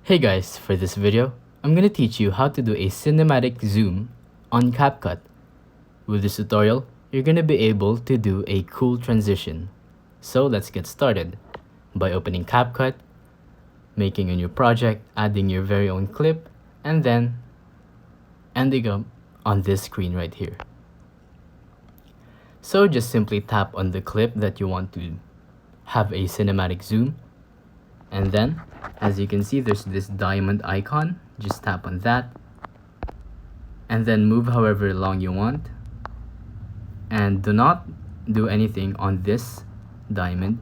Hey guys, for this video, I'm gonna teach you how to do a cinematic zoom on Capcut. With this tutorial, you're gonna be able to do a cool transition. So let's get started by opening Capcut, making a new project, adding your very own clip, and then ending up on this screen right here. So just simply tap on the clip that you want to have a cinematic zoom, and then as you can see, there's this diamond icon. Just tap on that and then move however long you want, and do not do anything on this diamond.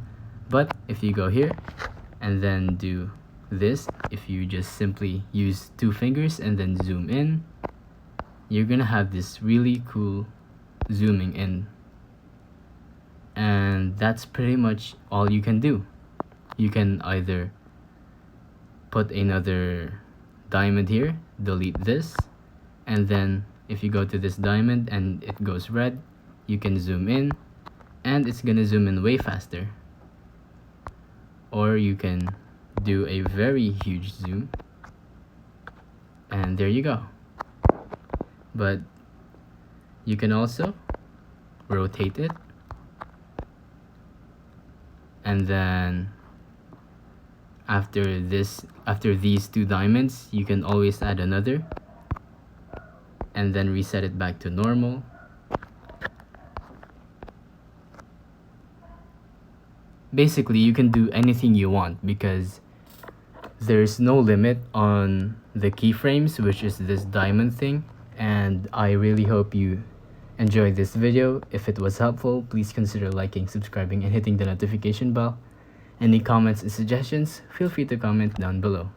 But if you go here and then do this, if you just simply use two fingers and then zoom in, you're gonna have this really cool zooming in. And that's pretty much all you can do. You can either put another diamond here, delete this, and then if you go to this diamond and it goes red, you can zoom in and it's gonna zoom in way faster. Or you can do a very huge zoom, and there you go. But you can also rotate it, and then after these two diamonds, you can always add another and then reset it back to normal. Basically, you can do anything you want because there's no limit on the keyframes, which is this diamond thing. And I really hope you enjoyed this video. If it was helpful, please consider liking, subscribing, and hitting the notification bell. Any comments and suggestions, feel free to comment down below.